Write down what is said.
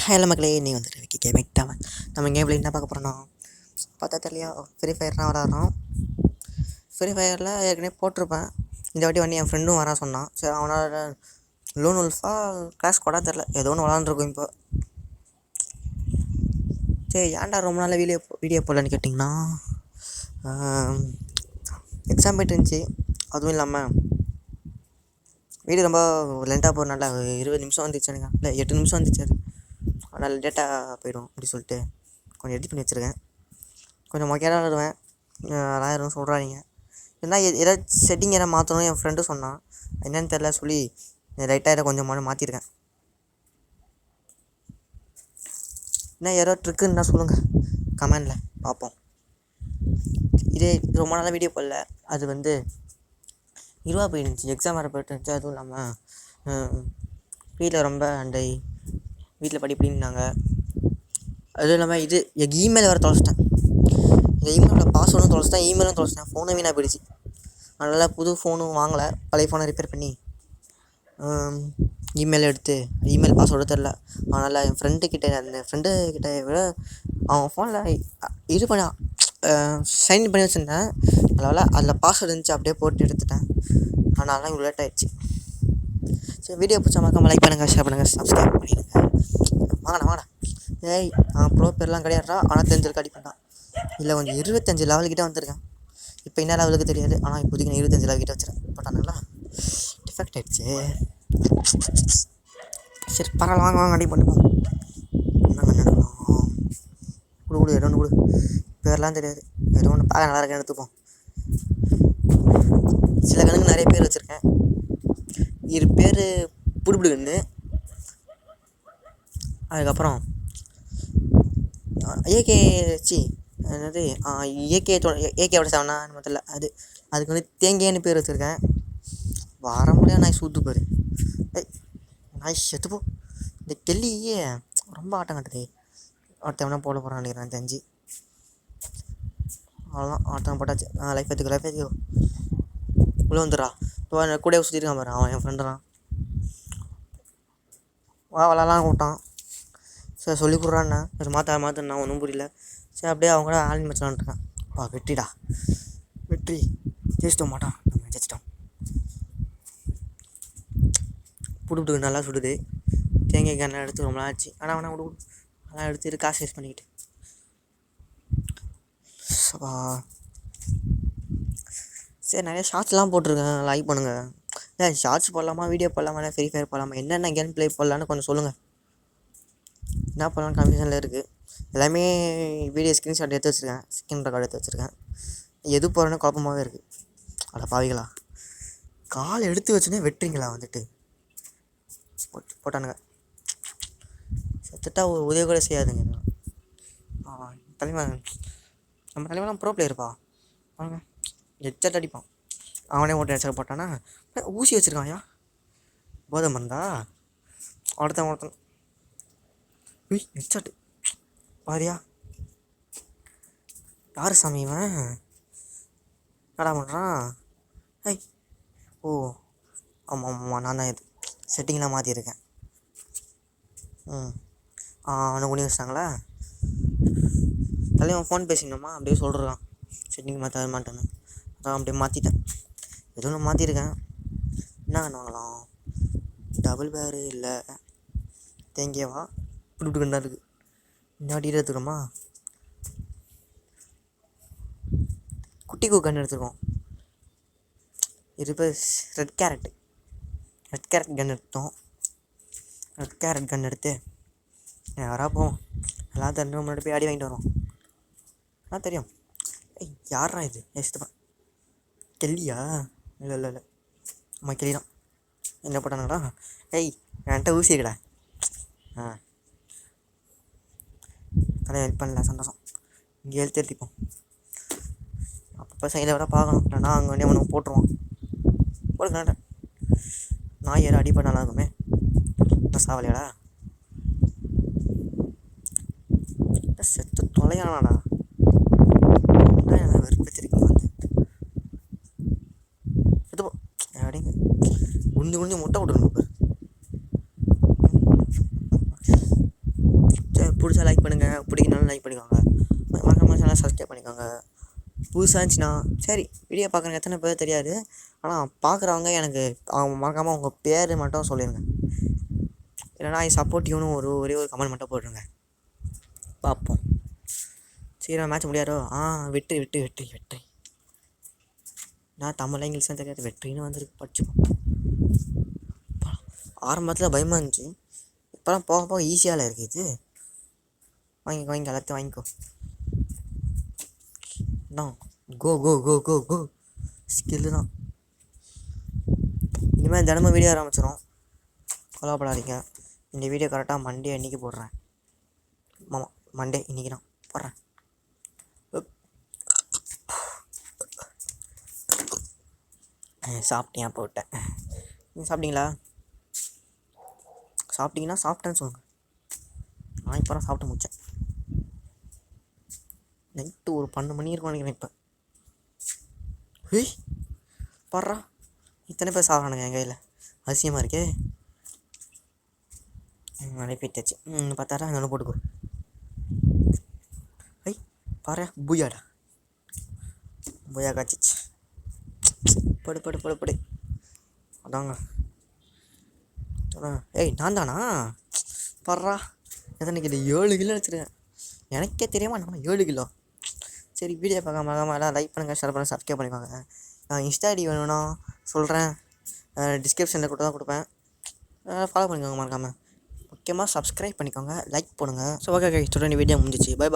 Hello மக்களே, நீ வந்துட்டு விக்கி கேமிங் டாமன். நம்ம கேமில் என்ன பார்க்க போகிறோன்னா, பார்த்தா தெரியலையா, ஃப்ரீ ஃபயர்லாம் விளாட்றோம். ஃப்ரீ ஃபயரில் ஏற்கனவே போட்டிருப்பேன். இந்த வாட்டி வந்து என் ஃப்ரெண்டும் வரான் சொன்னான். சரி, அவனால் லோன் உல்ஃபா கிளாஸ் கூட தெரில, ஏதோ ஒன்று விளாண்டுருக்கும் இப்போ. சரி, ஏன்டா ரொம்ப நாள் வீடியோ போடலன்னு கேட்டிங்கன்னா, எக்ஸாம் போய்ட்டு இருந்துச்சு. அதுவும் இல்லாமல் வீடியோ ரொம்ப லென்த்தாக போகிறனால 20 நிமிஷம் வந்துச்சு எனக்கு, இல்லை 8 நிமிஷம் வந்துச்சு. அது அதனால் டேட்டா போய்டும் அப்படி சொல்லிட்டு கொஞ்சம் எடிட் பண்ணி வச்சுருக்கேன். கொஞ்சம் மொக்கையாக விடுவேன், எல்லோரும் சொல்கிறாங்க. ஏன்னா ஏதாவது செட்டிங் எதாவது மாற்றணும் என் ஃப்ரெண்டு சொன்னான். என்னென்னு தெரில சொல்லி ரைட்டாக இதை கொஞ்சம் மாற்றிருக்கேன். என்ன யாரோ ட்ரிக்குன்னா சொல்லுங்கள் கமெண்டில் பார்ப்போம். இதே ரொம்ப நாளாக வீடியோ போடல. அது வந்து இருவா போயிருந்துச்சு, எக்ஸாம் வேறு போயிட்டு இருந்துச்சு. அதுவும் இல்லாமல் வீட்டில் ரொம்ப வீட்டில் படிப்படின்னாங்க. அதுவும் இல்லாமல் எங்கள் இமெயில் வேறு தொலைச்சிட்டேன். இந்த இமெயிலோட பாஸ்வேர்டும் தொலைச்சிட்டேன், இமெயிலும் தொலைச்சிட்டேன். ஃபோனும் வீணாக போயிடுச்சு. அதனால் புது ஃபோனும் வாங்கலை, பழைய ஃபோனை ரிப்பேர் பண்ணி இமெயில் எடுத்து இமெயில் பாஸ்வேர்டு தெரில. அதனால் என் ஃப்ரெண்டுக்கிட்ட விட அவன் ஃபோனில் இது பண்ண சைன் பண்ணி வச்சுருந்தேன். அதனால் அதில் பாஸ்வேர்டு இருந்துச்சு, அப்படியே போட்டு எடுத்துட்டேன். அதனால தான் இவ்வளோ லேட் ஆகிடுச்சு. சரி, வீடியோ பிடிச்சா மறக்காம லைக் பண்ணுங்கள், ஷேர் பண்ணுங்கள், சப்ஸ்கிரைப் பண்ணிடுங்க. வாங்கடா ஏய், ப்ரோ பேர்லாம் கிடையாதுடா, ஆனால் தெரிஞ்சதுக்கு அடி பண்ணான். இல்லை, கொஞ்சம் 25 லெவல்கிட்ட வந்திருக்கேன். இப்போ என்ன லெவலுக்கு தெரியாது, ஆனால் இப்போதைக்கு நான் 25 லெவல்கிட்ட வச்சுருக்கேன். போட்டானுங்களா டிஃபெக்ட் ஆகிடுச்சு. சரி, பரவாயில்ல, வாங்க அடி பண்ணுவோம். என்னங்க நடக்கணும், கொடு ஏதோ ஒன்று கொடு. பேர்லாம் தெரியாது, ஏதோ ஒன்று பார்க்க நல்லா இருக்கேன் எடுத்துப்போம். சில கணக்கு நிறைய பேர் வச்சுருக்கேன். இரு பேர் புடுபிடுன்னு, அதுக்கப்புறம் என்னது ஏகேவோட 7 முதல்ல அதுக்கு வந்து தேங்காய்னு பேர் வச்சுருக்கேன். வர முடியாது நாய் சூத்து பேர். நாய் செத்துப்போ. இந்த கெல்லியே ரொம்ப ஆட்டம் கட்டுது. ஒருத்தவனா போட போகிறான்னு நினைக்கிறேன் தெரிஞ்சு. அவ்வளோதான், ஆட்டம் போட்டாச்சு. லைஃப் எடுத்துக்கோ உள்ளே வந்துடுறா. கூட சுற்றிருக்கான் பாரு, அவன் என் ஃப்ரெண்டு தான். விளாட்லாம் கூப்பிட்டான். சரி, சொல்லி கொடுறான்னா சரி மாற்றினா ஒன்றும் புரியல. சரி, அப்படியே அவங்க கூட ஆலின் மேட்ச் விளாண்டுருக்கேன். வெற்றி ஜெயிச்சிட்டோம் மாட்டான், நம்ம ஜெயிச்சிட்டோம். புடுப்புட்டு நல்லா சுடுது. தேங்காய் கண்ணை எடுத்து ரொம்ப நாள் ஆச்சு. ஆனால் அவனை விடு அதெல்லாம் எடுத்துட்டு காசு யூஸ் பண்ணிக்கிட்டு. சரி, நிறைய ஷார்ட்ஸ்லாம் போட்டிருக்கேன், லைக் பண்ணுங்கள். ஏன் ஷார்ட்ஸ் போடலாமா, வீடியோ போடலாமா, இல்லை ஃப்ரீ ஃபயர் போடலாமா, என்னென்ன கேம் ப்ளே போடலான்னு கொஞ்சம் சொல்லுங்கள். என்ன பண்ணலான்னு கன்ஃபியூஷனில் இருக்குது. எல்லாமே வீடியோ ஸ்க்ரீன்ஷாட் எடுத்து வச்சுருக்கேன், ஸ்க்ரீன் ரெக்கார்டு எடுத்து வச்சுருக்கேன். எது போகிறேன்னு குழப்பமாகவே இருக்குது. அட பாவிகளா, கால் எடுத்து வச்சுன்னே வெட்டுறீங்களா வந்துட்டு போட்டானுங்க. செத்துட்டா ஒரு உதவி கூட செய்யாதுங்க. தலைவன் நம்ம தலைவலாம் ப்ரோ பிளேயர்ப்பா. வாங்க, ஹெட்செட் அடிப்பான். அவனே ஓட்டு ஹெட்செட் போட்டானா. ஊசி வச்சுருக்கான்யா, போதை மருந்தா. ஒருத்தன் ஹெட்செட்டு பாரியா. யார் சாமி இவன், என்னடா பண்ணுறான்? ஐய், ஓ ஆமாம், நான் தான் இது செட்டிங்லாம் மாற்றிருக்கேன். அவனை குனி வச்சிட்டாங்களா. தலைவன் ஃபோன் பேசிக்கணுமா அப்படியே சொல்கிறான், செட்டிங் மாற்ற மாட்டேன்னு. அதான் அப்படியே மாற்றிட்டேன். ஏதோ ஒன்று மாற்றிருக்கேன். என்ன வாங்கலாம், டபுள் பேரு இல்லை தேங்கியவா இப்படி கண்டா இருக்குது. இந்த வாட்டி எடுத்துக்கிறோமா, குட்டி கன்று எடுத்துருக்கோம். ரெட் கேரட் கன் எடுத்தோம். ரெட் கேரட் கன் எடுத்து யாராக போவோம், எல்லாம் தெரிஞ்சு முன்னாடி போய் அடி வாங்கிட்டு வரோம். தெரியும். யாரா இது, சித்தப்பா கெல்லியா? இல்லை அம்மா கெல்லி தான். என்ன போட்டானுங்களா? என்கிட்ட ஊசி இருக்கடா. கடை ஹெல்ப் பண்ணல, சந்தோஷம். இங்கே எழுத்து எடுத்துப்போம். அப்பப்போ சைடில் விட பார்க்கணும், இல்லைனா அங்கே வந்து அவனுக்கு போட்டுருவான். போடுங்க, நாய் ஏற அடிப்பட நல்லா இருக்குமே. சாவலியாடா, செத்து தொலையானாடா. வெறுப்பத்திருக்கீங்க வந்து செத்துப்போ அப்படிங்க. குஞ்சு முட்டை விட்டுருங்க. பிடிச்சா லைக் பண்ணுங்கள், பிடிக்கனாலும் லைக் பண்ணிக்கோங்க. மறக்காம சேனல் சப்ஸ்கிரைப் பண்ணிக்கோங்க. புதுசாக இருந்துச்சுன்னா சரி, வீடியோ பார்க்குறவங்க எத்தனை பேர் தெரியாது, ஆனால் பார்க்குறவங்க எனக்கு அவங்க மறக்காமல் உங்கள் பேர் மட்டும் சொல்லிடுங்க. இல்லைனா சப்போர்ட்டிவ்னு ஒரே ஒரு கமெண்ட் மட்டும் போட்டுருங்க, பார்ப்போம். சீக்கிரம் மேட்ச் முடியாதோ? வெற்றி. நான் தமிழ் இங்கிலீஷ்லாம் தெரியாது, வெற்றின்னு வந்துருக்கு, படிச்சுப்போம். ஆரம்பத்தில் பயமாக இருந்துச்சு, இப்போலாம் போக போக ஈஸியாக இருக்குது. வாங்கிக்கோ எல்லாத்தையும் வாங்கிக்கோ. கோ ஸ்கில்லு தான். இனிமேல் தினமும் வீடியோ ஆரம்பிச்சிடும், கொல்லப்படாதீங்க. இந்த வீடியோ கரெக்டாக மண்டே அன்றைக்கி போடுறேன். ஆமாம், மண்டே இன்றைக்கி தான் போடுறேன். சாப்பிட்டேன் போட்டேன். நீங்கள் சாப்பிட்டீங்களா? சாப்பிட்டீங்கன்னா சாப்பிட்டேன்னு சொல்லுங்கள். நான் இப்போ தான் சாப்பிட்டு முடித்தேன். நைட்டு ஒரு 12 மணி இருக்கும் நினைக்கிறேன் இப்போ. பாடுறா, இத்தனை பேர் சாப்பிட்றானுங்க என் கையில், அதிசயமாக இருக்கே. அனுப்பிட்டாச்சு. பார்த்தாரா, அங்கே போட்டுக்கோ. பாரு, பூயாடா, பூயா காய்ச்சிச்சு. படு அதாங்க. நான் தானா? பாடுறா, எத்தனை கிலோ? 7 கிலோ வச்சுருக்கேன். எனக்கே தெரியாமல் நம்ம 7 கிலோ. சரி, வீடியோ பார்க்காம எல்லாம் லைக் பண்ணுங்கள், ஷேர் பண்ணுங்கள், சப்ஸ்கிரைப் பண்ணிக்கோங்க. இன்ஸ்டா ஐடி வேணும்னா சொல்கிறேன், டிஸ்கிரிப்ஷனில் கூட தான் கொடுப்பேன். ஃபாலோ பண்ணிக்கோங்க மறக்காமல். முக்கியமாக சப்ஸ்கிரைப் பண்ணிக்கோங்க, லைக் பண்ணுங்கள். ஸோ ஓகே, ஸ்டூடெண்ட் வீடியோ முடிஞ்சிச்சு. பை.